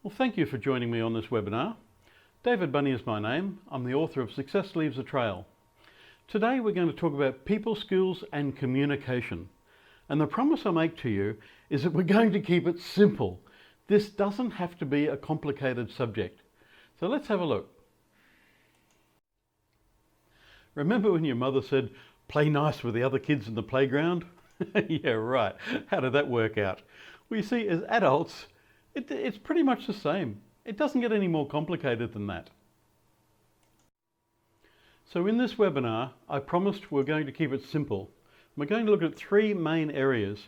Well, thank you for joining me on this webinar. David Bunney is my name. I'm the author of Success Leaves a Trail. Today we're going to talk about people skills and communication. And the promise I make to you is that we're going to keep it simple. This doesn't have to be a complicated subject. So let's have a look. Remember when your mother said, play nice with the other kids in the playground? Yeah, right. How did that work out? Well, you see, as adults, it's pretty much the same. It doesn't get any more complicated than that. So in this webinar, I promised we're going to keep it simple. We're going to look at three main areas: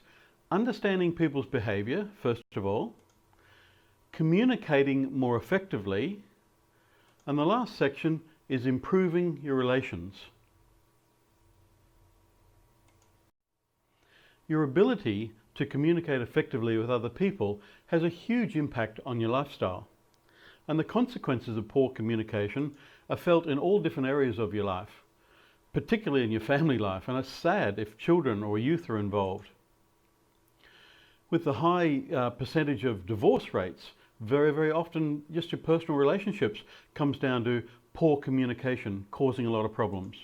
understanding people's behaviour, first of all, communicating more effectively, and the last section is improving your relations. Your ability to communicate effectively with other people has a huge impact on your lifestyle. And the consequences of poor communication are felt in all different areas of your life, particularly in your family life, and it's sad if children or youth are involved. With the high percentage of divorce rates, very often just your personal relationships comes down to poor communication causing a lot of problems.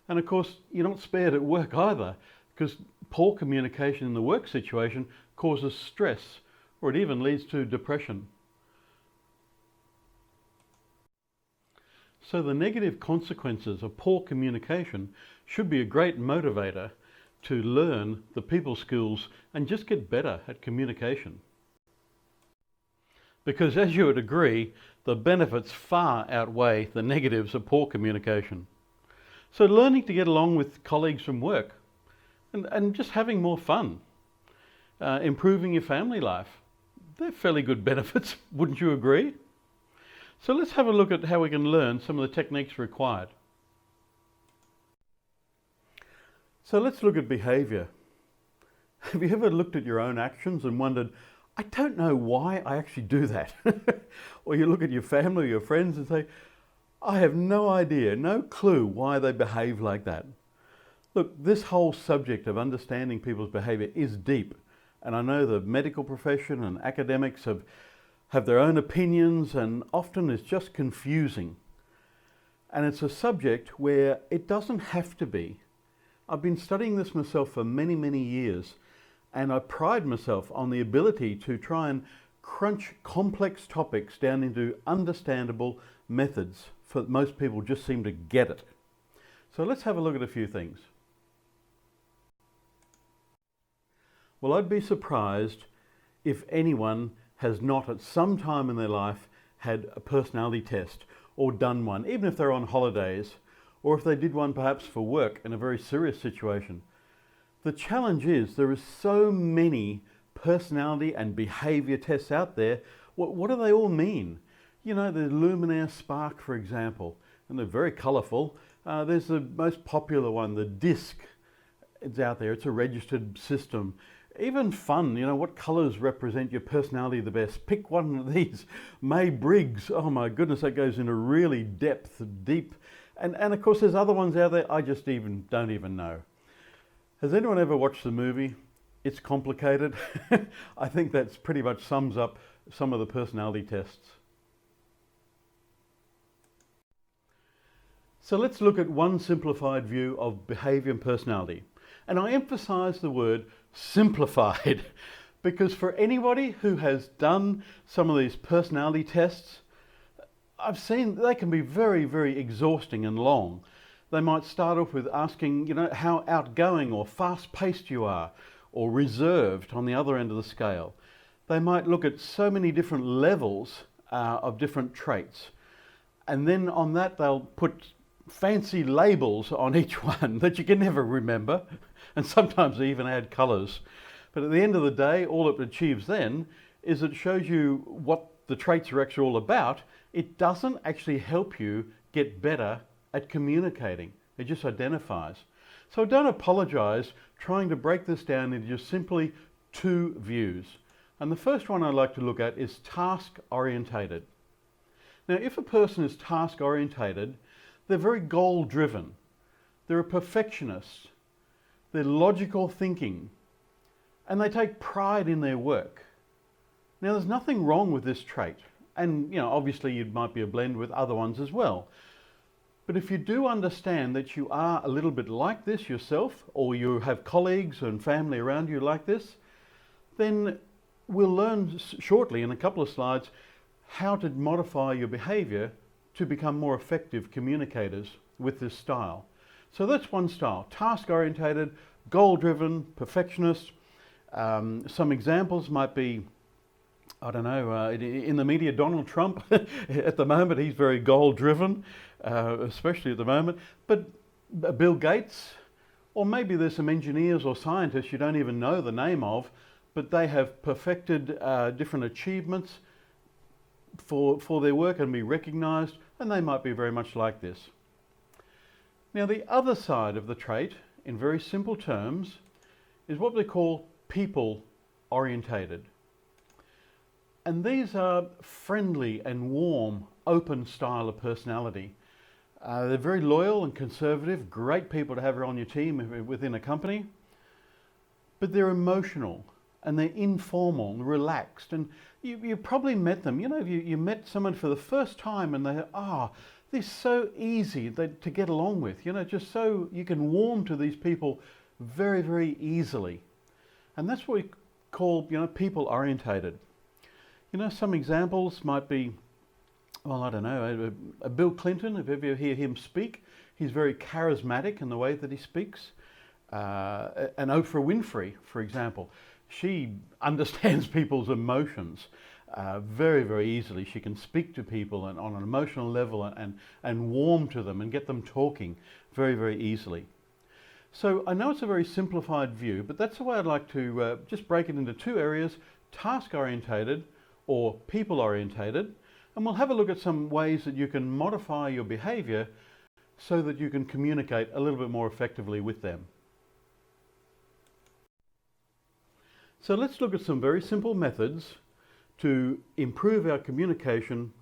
And of course, you're not spared at work either, because poor communication in the work situation causes stress, or it even leads to depression. So the negative consequences of poor communication should be a great motivator to learn the people skills and just get better at communication. Because as you would agree, the benefits far outweigh the negatives of poor communication. So learning to get along with colleagues from work and just having more fun, improving your family life, they're fairly good benefits, wouldn't you agree? So let's have a look at how we can learn some of the techniques required. So let's look at behaviour. Have you ever looked at your own actions and wondered, I don't know why I actually do that? Or you look at your family or your friends and say, I have no idea, no clue why they behave like that. Look, this whole subject of understanding people's behaviour is deep. And I know the medical profession and academics have their own opinions, and often it's just confusing. And it's a subject where it doesn't have to be. I've been studying this myself for many years, and I pride myself on the ability to try and crunch complex topics down into understandable methods for most people just seem to get it. So let's have a look at a few things. Well, I'd be surprised if anyone has not at some time in their life had a personality test or done one, even if they're on holidays, or if they did one perhaps for work in a very serious situation. The challenge is there is so many personality and behaviour tests out there. What do they all mean? You know, the Luminaire Spark, for example, and they're very colourful. There's the most popular one, the DISC. It's out there, it's a registered system. Even fun, you know, what colours represent your personality the best? Pick one of these. May Briggs, oh my goodness, that goes into really deep. And of course there's other ones out there I just don't even know. Has anyone ever watched the movie It's Complicated? I think that's pretty much sums up some of the personality tests. So let's look at one simplified view of behaviour and personality. And I emphasise the word simplified because for anybody who has done some of these personality tests, I've seen they can be very exhausting and long. They might start off with asking, you know, how outgoing or fast-paced you are, or reserved on the other end of the scale. They might look at so many different levels of different traits. And then on that they'll put fancy labels on each one that you can never remember, and sometimes they even add colours. But at the end of the day, all it achieves then is it shows you what the traits are actually all about. It doesn't actually help you get better at communicating. It just identifies. So don't apologise trying to break this down into just simply two views. And the first one I'd like to look at is task orientated. Now, if a person is task orientated, they're very goal driven. They're a perfectionist. They're logical thinking. And they take pride in their work. Now, there's nothing wrong with this trait. And, obviously it might be a blend with other ones as well. But if you do understand that you are a little bit like this yourself, or you have colleagues and family around you like this, then we'll learn shortly in a couple of slides how to modify your behaviour to become more effective communicators with this style. So that's one style: task-orientated, goal-driven, perfectionist. Some examples might be, I don't know, in the media, Donald Trump. At the moment, he's very goal-driven, especially at the moment. But Bill Gates, or maybe there's some engineers or scientists you don't even know the name of, but they have perfected different achievements for their work and be recognised, and they might be very much like this. Now, the other side of the trait, in very simple terms, is what they call people-orientated. And these are friendly and warm, open style of personality. They're very loyal and conservative, great people to have on your team within a company, but they're emotional and they're informal and relaxed. And you probably met them. You met someone for the first time and they're so easy to get along with, just so you can warm to these people very, very easily. And that's what we call, people-orientated. Some examples might be, well, I don't know, Bill Clinton, if you ever hear him speak, he's very charismatic in the way that he speaks. And Oprah Winfrey, for example, she understands people's emotions very, very easily. She can speak to people on an emotional level and warm to them and get them talking very, very easily. So I know it's a very simplified view, but that's the way I'd like to just break it into two areas: task-orientated or people-orientated. And we'll have a look at some ways that you can modify your behaviour so that you can communicate a little bit more effectively with them. So let's look at some very simple methods to improve our communication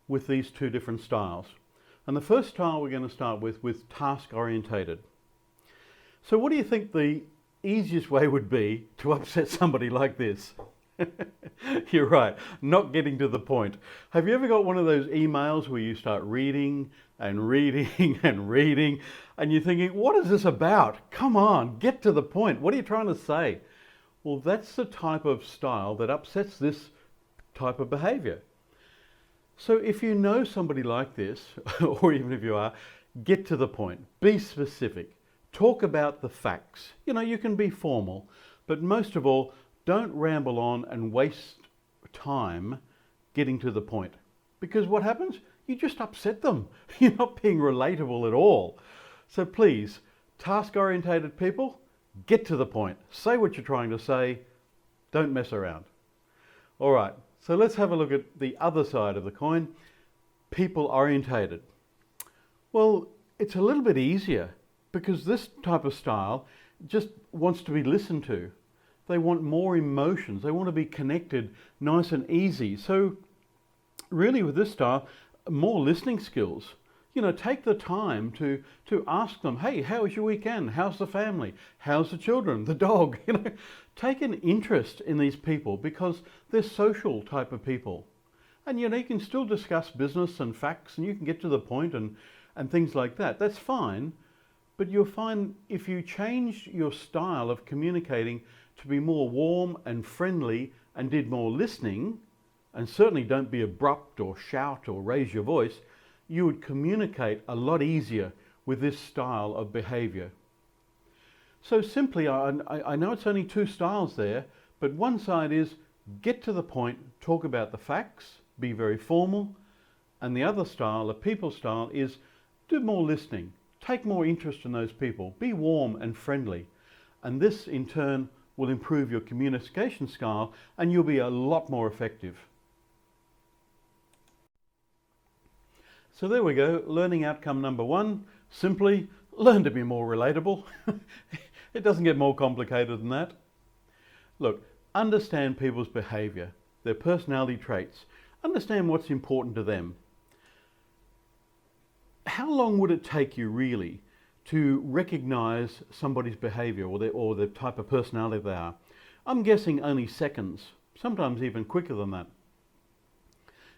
with these two different styles. And the first style we're going to start with task-orientated. So what do you think the easiest way would be to upset somebody like this? You're right, not getting to the point. Have you ever got one of those emails where you start reading and reading and reading and you're thinking, what is this about? Come on, get to the point. What are you trying to say? Well, that's the type of style that upsets this type of behaviour. So if you know somebody like this, or even if you are, get to the point, be specific, talk about the facts. You can be formal, but most of all, don't ramble on and waste time getting to the point. Because what happens? You just upset them. You're not being relatable at all. So please, task-orientated people, get to the point. Say what you're trying to say. Don't mess around. All right, so let's have a look at the other side of the coin, people-orientated. Well, it's a little bit easier because this type of style just wants to be listened to. They want more emotions. They want to be connected nice and easy. So really with this style, more listening skills. Take the time to ask them, hey, how was your weekend? How's the family? How's the children? The dog? Take an interest in these people because they're social type of people. And you can still discuss business and facts and you can get to the point and things like that. That's fine. But you'll find if you change your style of communicating to be more warm and friendly and did more listening, and certainly don't be abrupt or shout or raise your voice, you would communicate a lot easier with this style of behaviour. So simply, I know it's only two styles there, but one side is get to the point, talk about the facts, be very formal, and the other style, the people style, is do more listening, take more interest in those people, be warm and friendly, and this in turn will improve your communication style and you'll be a lot more effective. So there we go, learning outcome number one, simply learn to be more relatable. It doesn't get more complicated than that. Look, understand people's behaviour, their personality traits, understand what's important to them. How long would it take you really to recognise somebody's behaviour or the type of personality they are? I'm guessing only seconds. sometimes even quicker than that.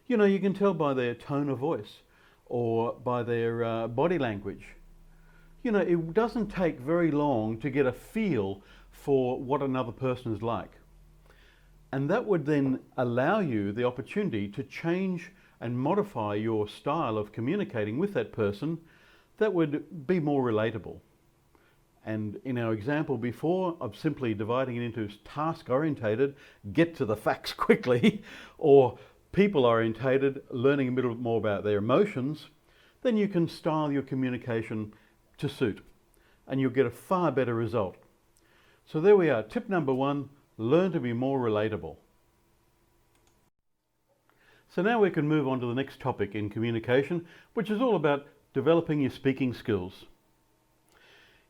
You know, you can tell by their tone of voice or by their body language. You know, it doesn't take very long to get a feel for what another person is like. And that would then allow you the opportunity to change and modify your style of communicating with that person that would be more relatable. And in our example before of simply dividing it into task-orientated, get to the facts quickly, or people-orientated, learning a little bit more about their emotions, then you can style your communication to suit, and you'll get a far better result. So there we are. Tip number 1, learn to be more relatable. So now we can move on to the next topic in communication, which is all about developing your speaking skills.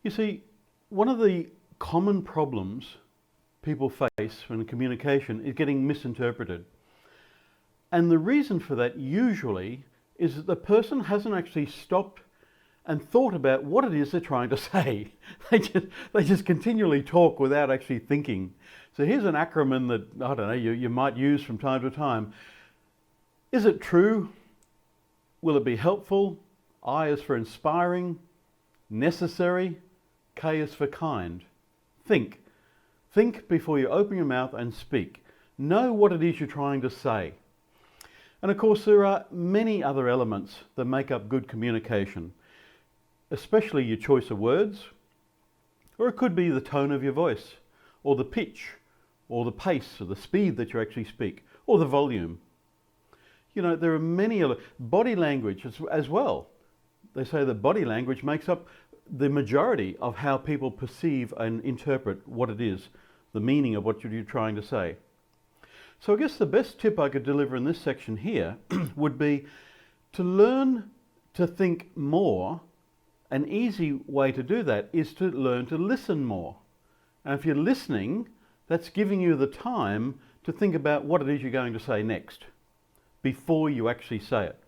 You see, one of the common problems people face in communication is getting misinterpreted. And the reason for that usually is that the person hasn't actually stopped and thought about what it is they're trying to say. They just continually talk without actually thinking. So here's an acronym that, I don't know, you might use from time to time. Is it true? Will it be helpful? I is for inspiring. Necessary. K is for kind. Think. Think before you open your mouth and speak. Know what it is you're trying to say. And of course, there are many other elements that make up good communication, especially your choice of words, or it could be the tone of your voice, or the pitch, or the pace, or the speed that you actually speak, or the volume. You know, there are many other body language as well. They say that body language makes up the majority of how people perceive and interpret what it is, the meaning of what you're trying to say. So I guess the best tip I could deliver in this section here would be to learn to think more. An easy way to do that is to learn to listen more. And if you're listening, that's giving you the time to think about what it is you're going to say next before you actually say it.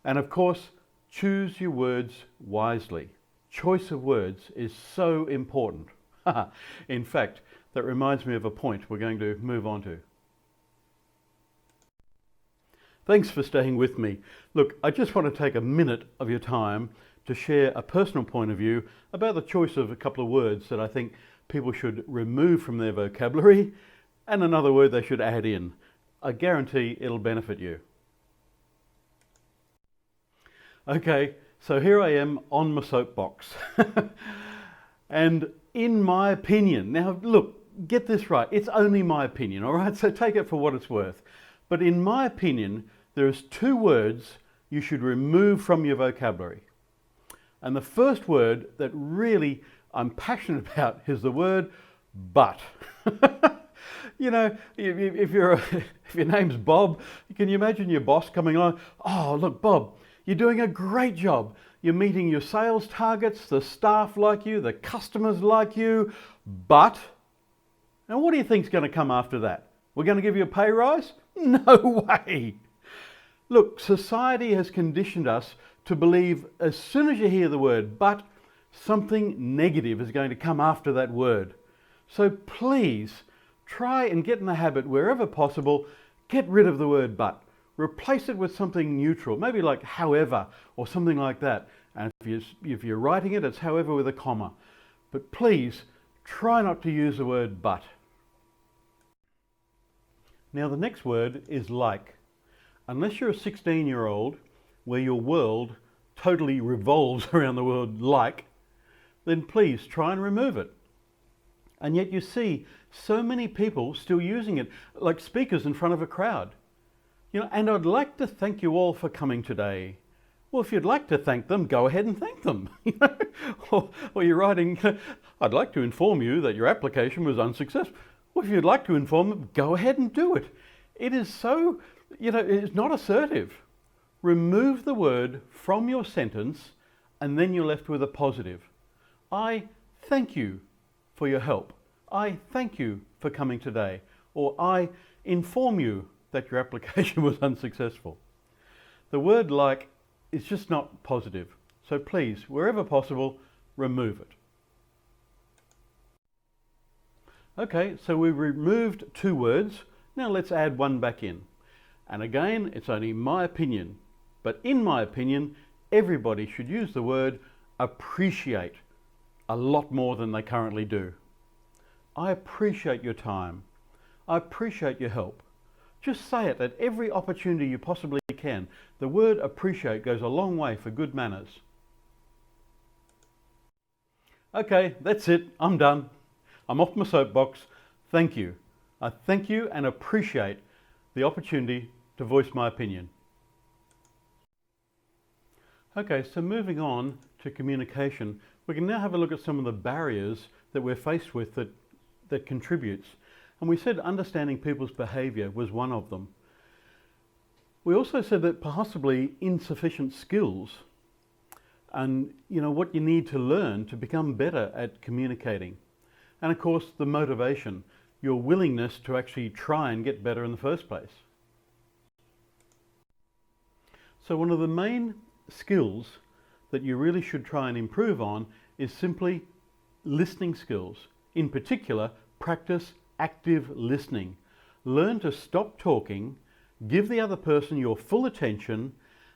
And of course, choose your words wisely. Choice of words is so important. In fact, that reminds me of a point we're going to move on to. Thanks for staying with me. Look, I just want to take a minute of your time to share a personal point of view about the choice of a couple of words that I think people should remove from their vocabulary and another word they should add in. I guarantee it'll benefit you. Okay, so here I am on my soapbox. And in my opinion, now look, get this right, it's only my opinion, all right? So take it for what it's worth. But in my opinion, there's 2 words you should remove from your vocabulary. And the first word that really I'm passionate about is the word but. You know, if your name's Bob, can you imagine your boss coming along? Oh, look, Bob, you're doing a great job. You're meeting your sales targets, the staff like you, the customers like you, but, and what do you think's going to come after that? We're going to give you a pay rise? No way. Look, society has conditioned us to believe as soon as you hear the word but, something negative is going to come after that word. So please try and get in the habit, wherever possible, get rid of the word but. Replace it with something neutral, maybe like however or something like that. And if you're writing it, it's however with a comma. But please try not to use the word but. Now the next word is like. Unless you're a 16-year-old where your world totally revolves around the word like, then please try and remove it. And yet you see so many people still using it, like speakers in front of a crowd. You know, and I'd like to thank you all for coming today. Well, if you'd like to thank them, go ahead and thank them. Or you're writing, I'd like to inform you that your application was unsuccessful. Well, if you'd like to inform them, go ahead and do it. It is so, it's not assertive. Remove the word from your sentence and then you're left with a positive. I thank you for your help. I thank you for coming today. Or I inform you that your application was unsuccessful. The word like is just not positive. So please, wherever possible, remove it. Okay, so we've removed 2 words, Now let's add one back in. And again, it's only my opinion, but in my opinion, everybody should use the word appreciate a lot more than they currently do. I appreciate your time. I appreciate your help. Just say it at every opportunity you possibly can. The word appreciate goes a long way for good manners. Okay, that's it. I'm done. I'm off my soapbox. Thank you. I thank you and appreciate the opportunity to voice my opinion. Okay, so moving on to communication, we can now have a look at some of the barriers that we're faced with that contributes. And we said understanding people's behaviour was one of them. We also said that possibly insufficient skills and what you need to learn to become better at communicating. And of course the motivation, your willingness to actually try and get better in the first place. So one of the main skills that you really should try and improve on is simply listening skills. In particular, practice active listening. Learn to stop talking, give the other person your full attention,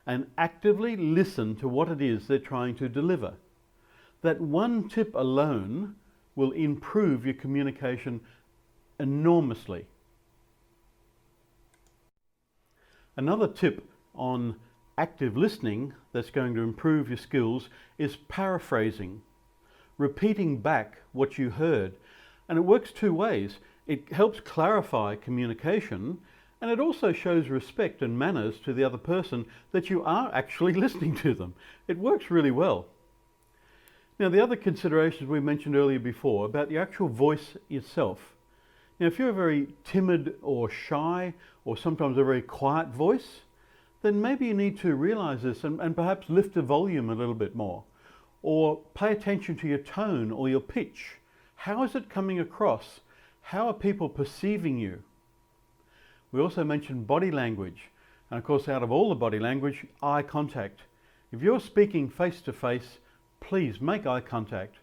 and actively listen to what it is they're trying to deliver. That one tip alone will improve your communication enormously. Another tip on active listening that's going to improve your skills is paraphrasing, repeating back what you heard. And it works two ways. It helps clarify communication, and it also shows respect and manners to the other person that you are actually listening to them. It works really well. Now, the other considerations we mentioned earlier before about the actual voice itself. Now, if you're a very timid or shy or sometimes a very quiet voice, then maybe you need to realize this and perhaps lift the volume a little bit more, or pay attention to your tone or your pitch. How is it coming across? How are people perceiving you? We also mentioned body language, and of course out of all the body language, eye contact. If you're speaking face to face, please make eye contact.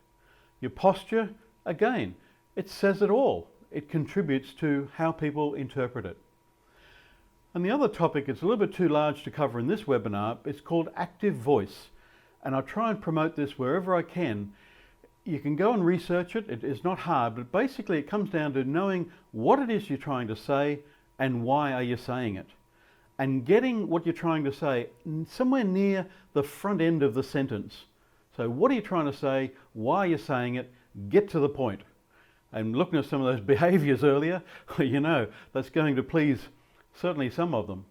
Your posture, again, it says it all. It contributes to how people interpret it. And the other topic, it's a little bit too large to cover in this webinar, it's called active voice. And I'll try and promote this wherever I can. You can go and research it, it is not hard, but basically it comes down to knowing what it is you're trying to say and why are you saying it. And getting what you're trying to say somewhere near the front end of the sentence. So what are you trying to say, why are you saying it, get to the point. And looking at some of those behaviours earlier, that's going to please certainly some of them.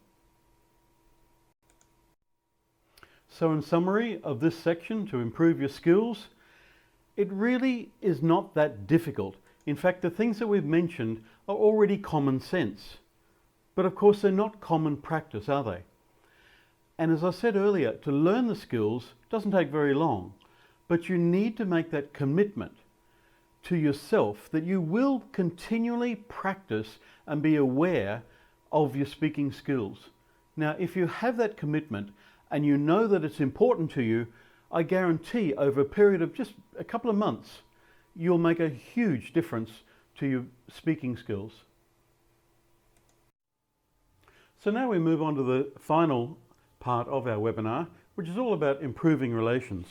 So in summary of this section, to improve your skills, it really is not that difficult. In fact, the things that we've mentioned are already common sense. But of course, they're not common practice, are they? And as I said earlier, to learn the skills doesn't take very long, but you need to make that commitment to yourself that you will continually practice and be aware of your speaking skills. Now, if you have that commitment and you know that it's important to you, I guarantee over a period of just a couple of months, you'll make a huge difference to your speaking skills. So now we move on to the final part of our webinar, which is all about improving relations.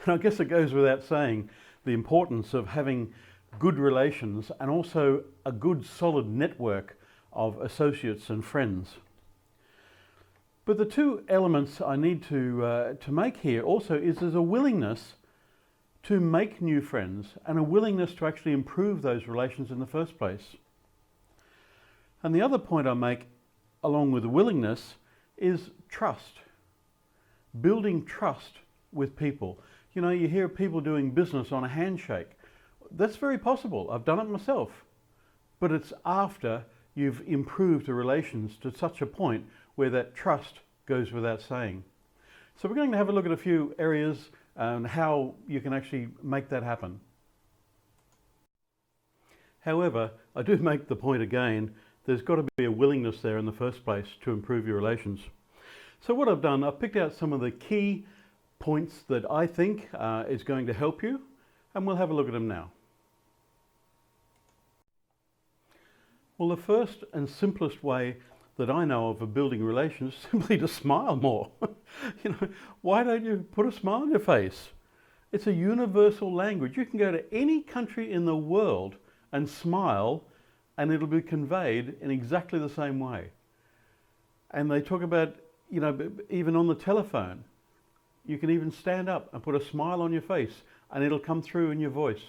And I guess it goes without saying the importance of having good relations and also a good solid network of associates and friends. But the two elements I need to make here also is there's a willingness to make new friends and a willingness to actually improve those relations in the first place. And the other point I make along with the willingness is trust. Building trust with people. You hear people doing business on a handshake. That's very possible. I've done it myself. But it's after you've improved the relations to such a point where that trust goes without saying. So we're going to have a look at a few areas and how you can actually make that happen. However, I do make the point again, there's got to be a willingness there in the first place to improve your relations. So what I've done, I've picked out some of the key points that I think is going to help you, and we'll have a look at them now. Well, the first and simplest way that I know of building relations is simply to smile more. Why don't you put a smile on your face? It's a universal language. You can go to any country in the world and smile, and it'll be conveyed in exactly the same way. And they talk about, even on the telephone, you can even stand up and put a smile on your face, and it'll come through in your voice.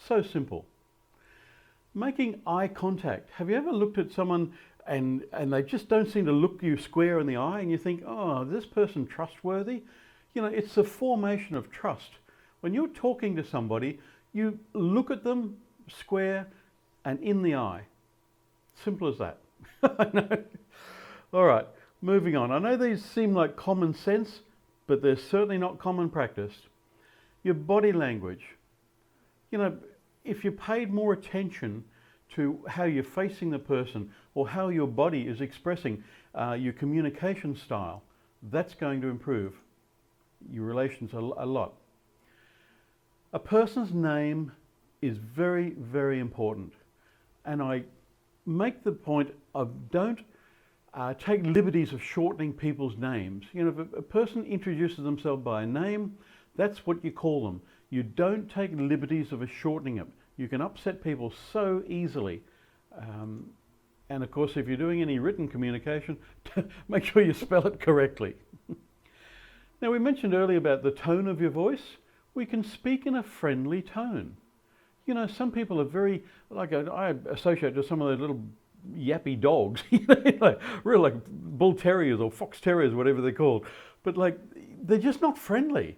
So simple. Making eye contact. Have you ever looked at someone and they just don't seem to look you square in the eye, and you think, oh, is this person trustworthy? It's the formation of trust. When you're talking to somebody, you look at them square and in the eye. Simple as that. I know. All right, moving on. I know these seem like common sense, but they're certainly not common practice. Your body language. If you paid more attention to how you're facing the person or how your body is expressing your communication style, that's going to improve your relations a lot. A person's name is very, very important. And I make the point of don't take liberties of shortening people's names. If a person introduces themselves by a name, that's what you call them. You don't take liberties of shortening it. You can upset people so easily. And of course, if you're doing any written communication, make sure you spell it correctly. Now, we mentioned earlier about the tone of your voice. We can speak in a friendly tone. Some people are very, I associate with some of those little yappy dogs, real like bull terriers or fox terriers, whatever they're called. But they're just not friendly.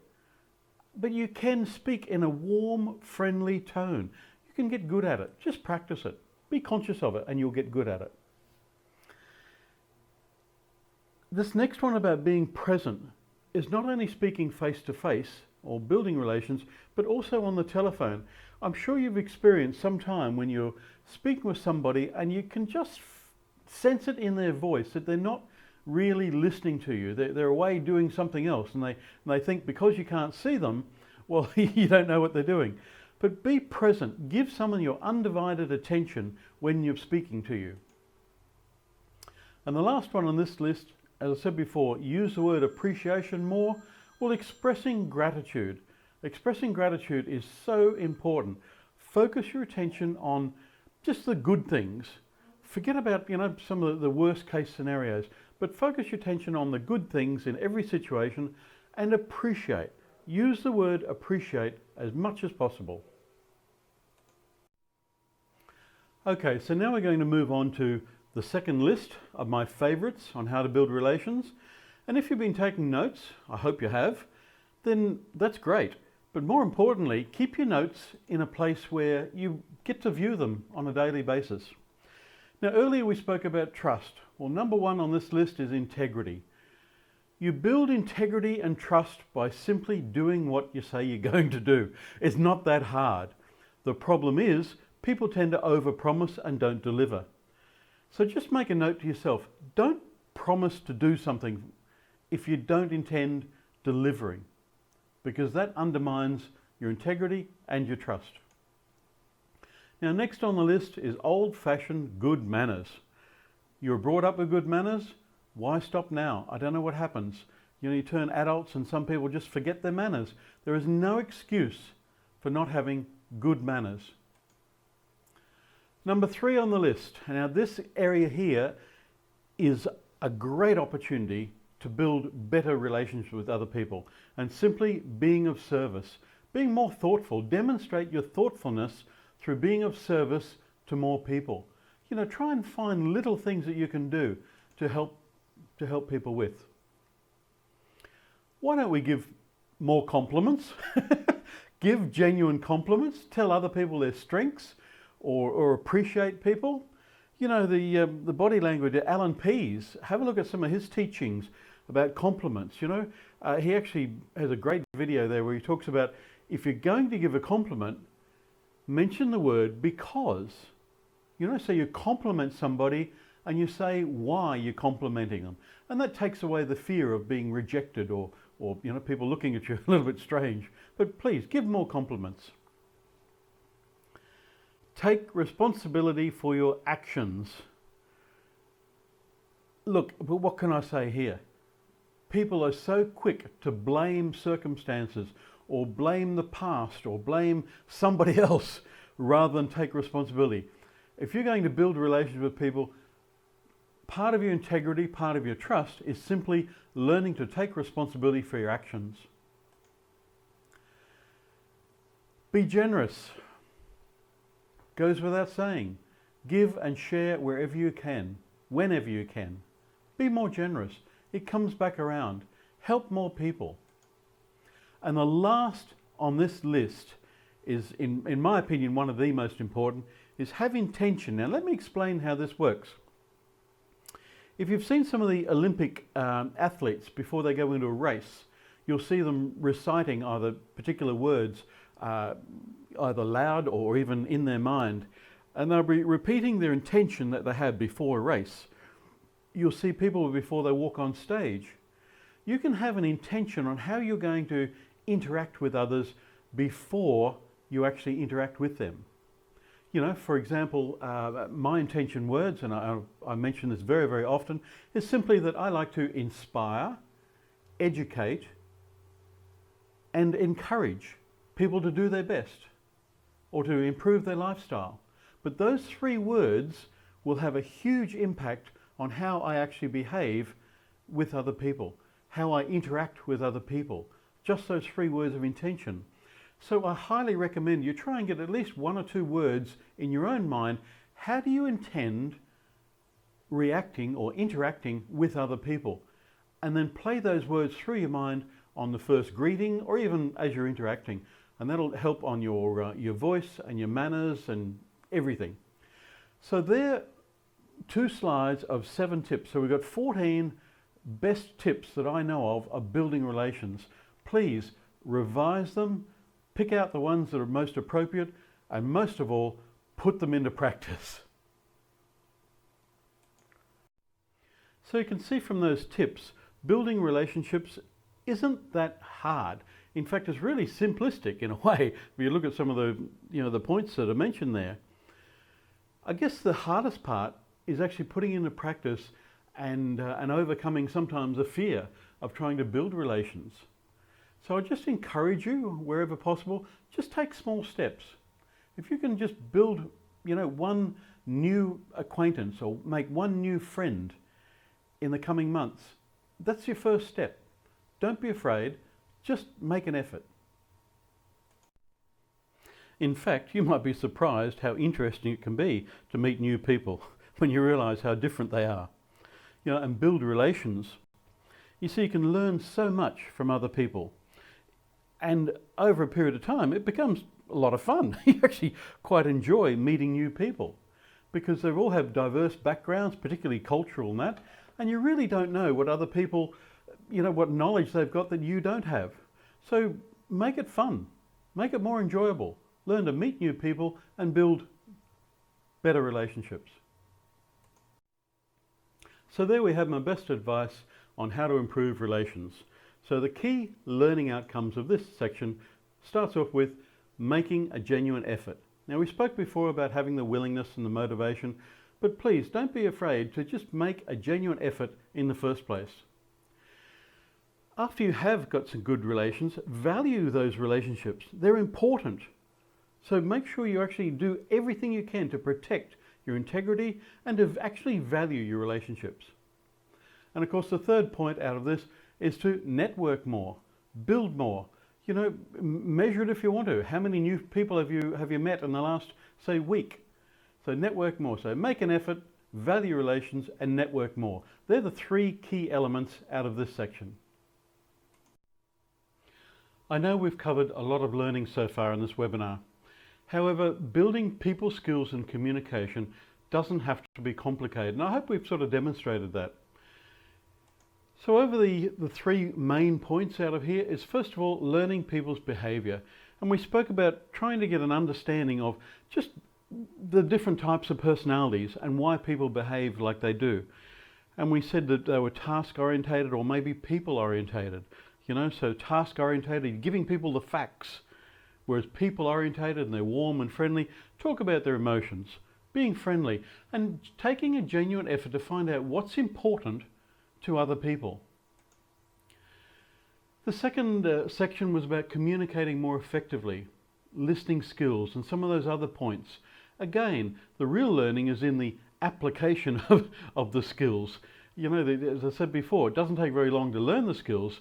But you can speak in a warm, friendly tone. You can get good at it. Just practice it. Be conscious of it and you'll get good at it. This next one about being present is not only speaking face to face or building relations, but also on the telephone. I'm sure you've experienced some time when you're speaking with somebody and you can just sense it in their voice that they're not really listening to you. They're away doing something else, and they think because you can't see them, well, you don't know what they're doing. But be present. Give someone your undivided attention when you're speaking to you. And the last one on this list, as I said before, use the word appreciation more. Well, expressing gratitude. Expressing gratitude is so important. Focus your attention on just the good things. Forget about, some of the worst case scenarios, but focus your attention on the good things in every situation and appreciate. Use the word appreciate as much as possible. Okay, so now we're going to move on to the second list of my favorites on how to build relations. And if you've been taking notes, I hope you have, then that's great. But more importantly, keep your notes in a place where you get to view them on a daily basis. Now, earlier we spoke about trust. Well, number one on this list is integrity. You build integrity and trust by simply doing what you say you're going to do. It's not that hard. The problem is people tend to overpromise and don't deliver. So just make a note to yourself. Don't promise to do something if you don't intend delivering, because that undermines your integrity and your trust. Now, next on the list is old-fashioned good manners. You were brought up with good manners. Why stop now? I don't know what happens. You turn adults and some people just forget their manners. There is no excuse for not having good manners. Number 3 on the list. Now, this area here is a great opportunity to build better relationships with other people, and simply being of service. Being more thoughtful. Demonstrate your thoughtfulness through being of service to more people. Try and find little things that you can do to help people with. Why don't we give more compliments? Give genuine compliments. Tell other people their strengths or appreciate people. The body language of Alan Pease, have a look at some of his teachings about compliments. He actually has a great video there where he talks about if you're going to give a compliment, mention the word because. So you compliment somebody and you say why you're complimenting them. And that takes away the fear of being rejected or people looking at you a little bit strange. But please, give more compliments. Take responsibility for your actions. Look, but what can I say here? People are so quick to blame circumstances or blame the past or blame somebody else rather than take responsibility. If you're going to build relationships with people, part of your integrity, part of your trust is simply learning to take responsibility for your actions. Be generous. Goes without saying. Give and share wherever you can, whenever you can. Be more generous. It comes back around. Help more people. And the last on this list is, in my opinion, one of the most important, is have intention. Now let me explain how this works. If you've seen some of the Olympic athletes before they go into a race, you'll see them reciting either particular words, either loud or even in their mind, and they'll be repeating their intention that they had before a race. You'll see people before they walk on stage. You can have an intention on how you're going to interact with others before you actually interact with them. You know, for example, my intention words, and I mention this very, very often, is simply that I like to inspire, educate, and encourage people to do their best or to improve their lifestyle. But those three words will have a huge impact on how I actually behave with other people, how I interact with other people. Just those three words of intention. So I highly recommend you try and get at least one or two words in your own mind. How do you intend reacting or interacting with other people? And then play those words through your mind on the first greeting or even as you're interacting. And that'll help on your voice and your manners and everything. So there 2 slides of 7 tips. So we've got 14 best tips that I know of building relations. Please revise them, pick out the ones that are most appropriate, and most of all, put them into practice. So you can see from those tips, building relationships isn't that hard. In fact, it's really simplistic in a way. If you look at some of the points that are mentioned there. I guess the hardest part is actually putting into practice and overcoming sometimes a fear of trying to build relations. So I just encourage you, wherever possible, just take small steps. If you can just build, one new acquaintance or make one new friend in the coming months, that's your first step. Don't be afraid, just make an effort. In fact, you might be surprised how interesting it can be to meet new people when you realise how different they are. And build relations. You see, you can learn so much from other people. And over a period of time, it becomes a lot of fun. You actually quite enjoy meeting new people because they all have diverse backgrounds, particularly cultural and that, and you really don't know what other people, what knowledge they've got that you don't have. So make it fun, make it more enjoyable, learn to meet new people and build better relationships. So there we have my best advice on how to improve relations. So the key learning outcomes of this section starts off with making a genuine effort. Now we spoke before about having the willingness and the motivation, but please don't be afraid to just make a genuine effort in the first place. After you have got some good relations, value those relationships. They're important. So make sure you actually do everything you can to protect your integrity and to actually value your relationships. And of course the third point out of this is to network more, build more. Measure it if you want to. How many new people have you met in the last, say, week? So network more. So make an effort, value relations, and network more. They're the 3 key elements out of this section. I know we've covered a lot of learning so far in this webinar. However, building people skills and communication doesn't have to be complicated, and I hope we've sort of demonstrated that. So over the 3 main points out of here is, first of all, learning people's behaviour. And we spoke about trying to get an understanding of just the different types of personalities and why people behave like they do. And we said that they were task orientated or maybe people orientated. So task orientated, giving people the facts, whereas people orientated and they're warm and friendly, talk about their emotions, being friendly and taking a genuine effort to find out what's important to other people. The second section was about communicating more effectively, listening skills and some of those other points. Again, the real learning is in the application of the skills. You know, as I said before, it doesn't take very long to learn the skills,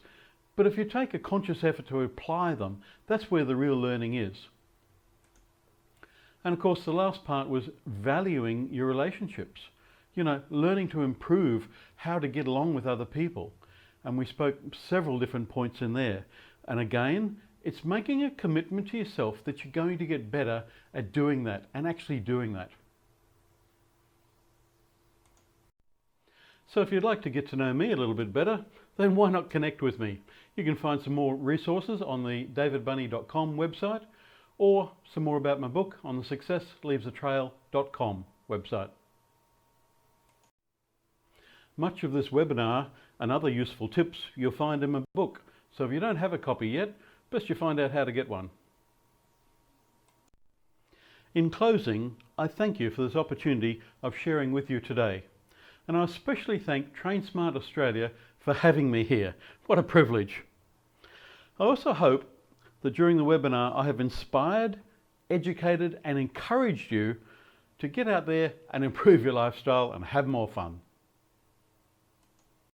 but if you take a conscious effort to apply them, that's where the real learning is. And of course, the last part was valuing your relationships. You know, learning to improve how to get along with other people. And we spoke several different points in there. And again, it's making a commitment to yourself that you're going to get better at doing that and actually doing that. So if you'd like to get to know me a little bit better, then why not connect with me? You can find some more resources on the davidbunney.com website or some more about my book on the successleavesatrail.com website. Much of this webinar and other useful tips you'll find in my book. So if you don't have a copy yet, best you find out how to get one. In closing, I thank you for this opportunity of sharing with you today. And I especially thank TrainSmart Australia for having me here. What a privilege. I also hope that during the webinar I have inspired, educated and encouraged you to get out there and improve your lifestyle and have more fun.